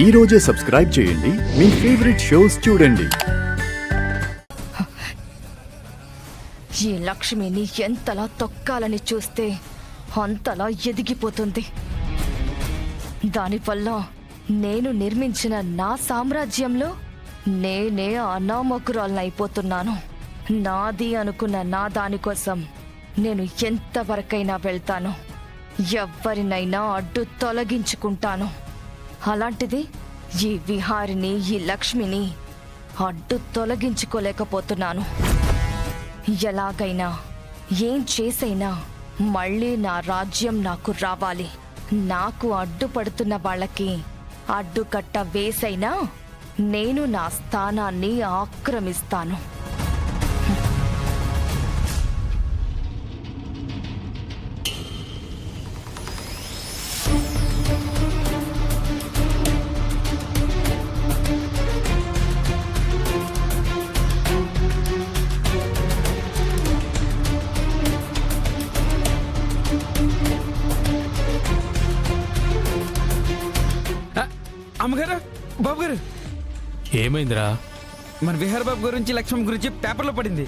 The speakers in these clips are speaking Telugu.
ఈ రోజే సబ్స్క్రైబ్ చేయండి, మీ ఫేవరెట్ షోస్ చూడండి. ఈ లక్ష్మిని ఎంతలా తొక్కాలని చూస్తే అంతలా ఎదిగిపోతుంది. దానివల్ల నేను నిర్మించిన నా సామ్రాజ్యంలో నేనే అనామకురాలనైపోతున్నాను. నాది అనుకున్న నా దానికోసం నేను ఎంతవరకైనా వెళ్తాను, ఎవ్వరినైనా అడ్డు తొలగించుకుంటాను. అలాంటిది ఈ విహారిని, ఈ లక్ష్మిని అడ్డు తొలగించుకోలేకపోతున్నాను. ఎలాగైనా ఏం చేసైనా మళ్ళీ నా రాజ్యం నాకు రావాలి. నాకు అడ్డుపడుతున్న వాళ్ళకి అడ్డుకట్ట వేసైనా నేను నా స్థానాన్ని ఆక్రమిస్తాను. అమ్మగారు, బాబు గారు, ఏమైందిరా? మన విహార్ బాబు గురించి, లక్ష్మణ్ గురించి పేపర్లో పడింది.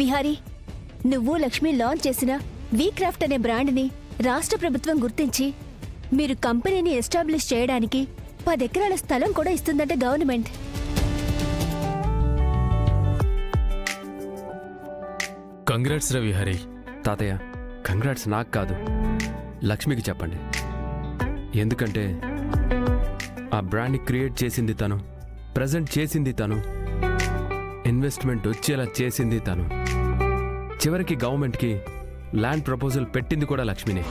విహారీ, నువ్వు లక్ష్మి లాంచ్ చేసిన వీక్రాఫ్ట్ అనే బ్రాండ్ని రాష్ట్ర ప్రభుత్వం గుర్తించి మీరు కంపెనీని ఎస్టాబ్లిష్ చేయడానికి 10 ఎకరాల స్థలం కూడా ఇస్తుందంటే గవర్నమెంట్. కంగ్రాట్స్ రా విహారీ. తాతయ్య, కంగ్రాట్స్ నాకు కాదు, లక్ష్మికి చెప్పండి. ఎందుకంటే ఆ బ్రాండ్ని క్రియేట్ చేసింది తను, ప్రజెంట్ చేసింది తను, ఇన్వెస్ట్మెంట్ వచ్చేలా చేసింది తను, చివరికి గవర్నమెంట్కి ల్యాండ్ ప్రపోజల్ పెట్టింది కూడా లక్ష్మినే.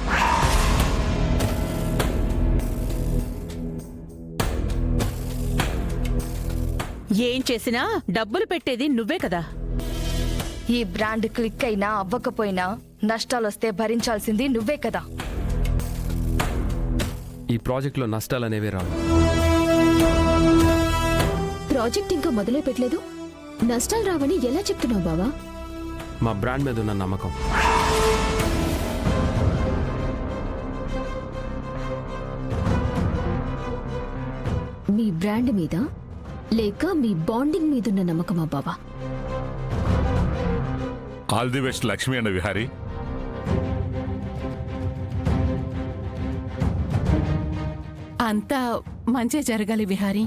ఏం చేసినా డబ్బులు పెట్టేది నువ్వే కదా. ఈ బ్రాండ్ క్లిక్ అయినా అవ్వకపోయినా నష్టాలొస్తే భరించాల్సింది నువ్వే కదా. ఈ ప్రాజెక్ట్లో నష్టాలనేవే రావు. ప్రాజెక్ట్ ఇంకా మొదలై పెట్టలేదు, నష్టాలు రావని ఎలా చెప్తున్నావు బావా? మా బ్రాండ్ మీద ఉన్న నమ్మకం. మీ బ్రాండ్ మీద లేక మీ బాండింగ్ మీదున్న నమ్మకమా బావా? All the best Lakshmi and Vihari. అంతా మంచి జరగాలి విహారీ.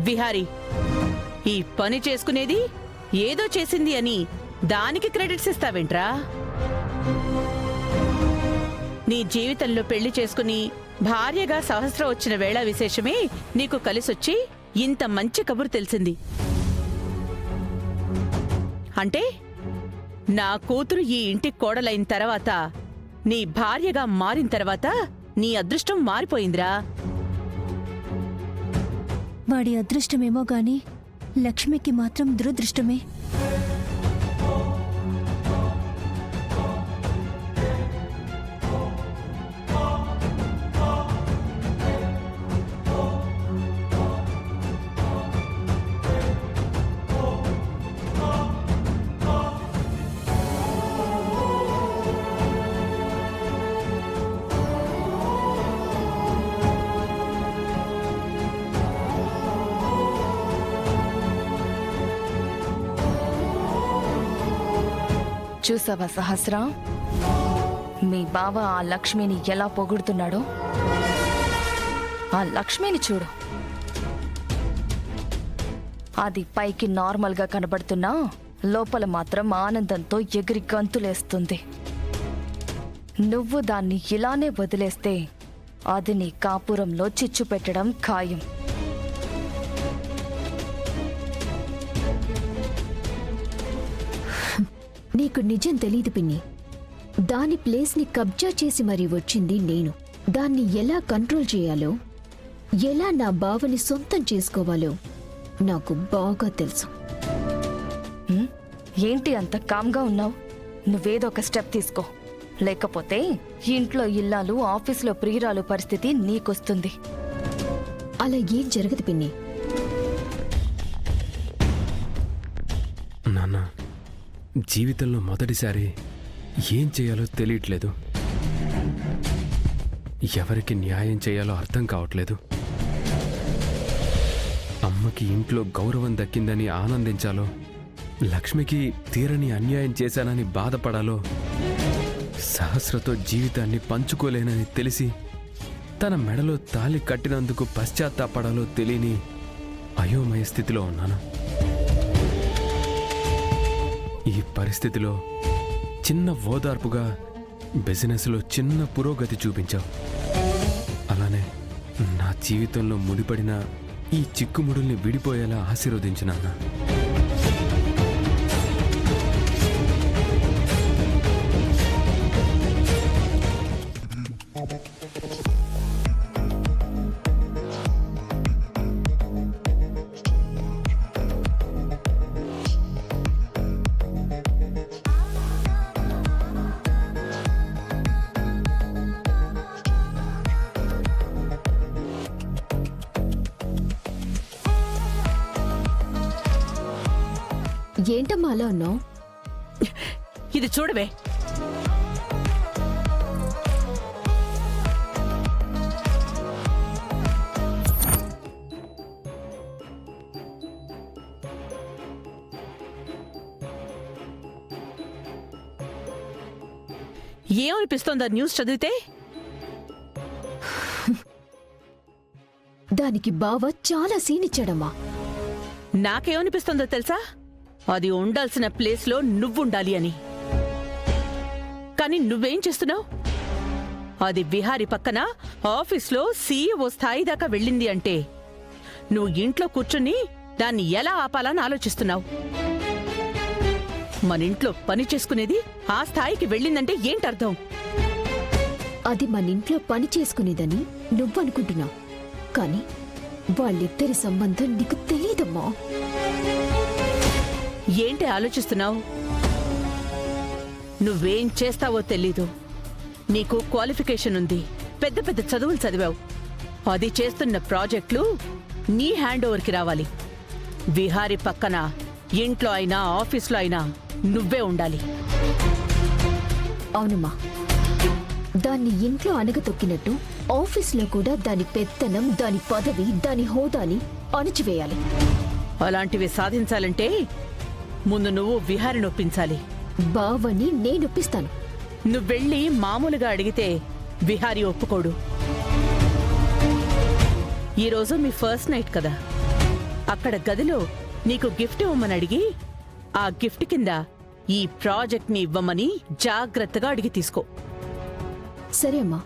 విహారీ, ఈ పని చేసుకునేది ఏదో చేసింది అని దానికి క్రెడిట్స్ ఇస్తావేంట్రా? నీ జీవితంలో పెళ్లి చేసుకుని భార్యగా సహస్రం వచ్చిన వేళ విశేషమే నీకు కలిసొచ్చి ఇంత మంచి కబురు తెలిసింది. అంటే నా కూతురు ఈ ఇంటి కోడలైన తర్వాత, నీ భార్యగా మారిన తర్వాత నీ అదృష్టం మారిపోయిందిరా. వాడి అదృష్టమేమో గాని లక్ష్మికి మాత్రం దురదృష్టమే. చూసావా సహస్ర, మీ బావ ఆ లక్ష్మిని ఎలా పొగుడుతున్నాడో? ఆ లక్ష్మిని చూడు, అది పైకి నార్మల్గా కనబడుతున్నా లోపల మాత్రం ఆనందంతో ఎగిరి గంతులేస్తుంది. నువ్వు దాన్ని ఇలానే వదిలేస్తే అది నీ కాపురంలో చిచ్చు పెట్టడం ఖాయం. నీకు నిజం తెలీదు పిన్ని. దాని ప్లేస్ని కబ్జా చేసి మరీ వచ్చింది నేను. దాన్ని ఎలా కంట్రోల్ చేయాలో, ఎలా నా బావని సొంతం చేసుకోవాలో నాకు బాగా తెలుసు. ఏంటి అంత కామ్గా ఉన్నావు? నువ్వేదో ఒక స్టెప్ తీసుకో. లేకపోతే ఇంట్లో ఇల్లాలు ఆఫీసులో ప్రియురాలు పరిస్థితి నీకొస్తుంది. అలా ఏం జరగదు పిన్ని. నాన్న, జీవితంలో మొదటిసారి ఏం చేయాలో తెలియట్లేదు. ఎవరికి న్యాయం చేయాలో అర్థం కావట్లేదు. అమ్మకి ఇంట్లో గౌరవం దక్కిందని ఆనందించాలో, లక్ష్మికి తీరని అన్యాయం చేశానని బాధపడాలో, సహస్రతో జీవితాన్ని పంచుకోలేనని తెలిసి తన మెడలో తాళి కట్టినందుకు పశ్చాత్తాపడాలో తెలియని అయోమయ స్థితిలో ఉన్నాను. ఈ పరిస్థితిలో చిన్న ఓదార్పుగా బిజినెస్లో చిన్న పురోగతి చూపించావు. అలానే నా జీవితంలో ముడిపడిన ఈ చిక్కుముడుల్ని విడిపోయేలా ఆశీర్వదించు నాన్న. ఏంటమ్మా అలా ఉన్నావు? ఇది చూడవే. ఏమనిపిస్తోందా న్యూస్ చదివితే? దానికి బావ చాలా సీనిచ్చాడమ్మా. నాకేమనిపిస్తోందో తెలుసా? అది ఉండాల్సిన ప్లేస్లో నువ్వుండాలి అని. కానీ నువ్వేం చేస్తున్నావు? అది విహారి పక్కన ఆఫీస్లో సీఈఓ స్థాయి దాకా వెళ్ళింది అంటే నువ్వు ఇంట్లో కూర్చుని దాన్ని ఎలా ఆపాలని ఆలోచిస్తున్నావు. మన ఇంట్లో పని చేసుకునేది ఆ స్థాయికి వెళ్ళిందంటే ఏంటర్థం? అది మన ఇంట్లో పని చేసుకునేదని నువ్వనుకుంటున్నావు, కానీ వాళ్ళిద్దరి సంబంధం నీకు తెలీదమ్మా. ఏంటి ఆలోచిస్తున్నావు? నువ్వేం చేస్తావో తెలీదు. నీకు క్వాలిఫికేషన్ ఉంది, పెద్ద పెద్ద చదువులు చదివావు. అది చేస్తున్న ప్రాజెక్టులు నీ హ్యాండ్ ఓవర్కి రావాలి. విహారి పక్కన ఇంట్లో అయినా ఆఫీస్లో అయినా నువ్వే ఉండాలి. అవునమ్మా, దాన్ని ఇంట్లో అణగతొక్కినట్టు ఆఫీస్లో కూడా దాని పెత్తనం, దాని పదవి, దాని హోదాని అణచివేయాలి. అలాంటివి సాధించాలంటే ముందు నువ్వు విహారిని ఒప్పించాలి. బావని నేనొప్పిస్తాను. నువ్వెళ్ళి మామూలుగా అడిగితే విహారి ఒప్పుకోడు. ఈరోజు మీ ఫస్ట్ నైట్ కదా, అక్కడ గదిలో నీకు గిఫ్ట్ ఇవ్వమని అడిగి ఆ గిఫ్ట్ కింద ఈ ప్రాజెక్ట్ని ఇవ్వమని జాగ్రత్తగా అడిగి తీసుకో. సరే అమ్మా.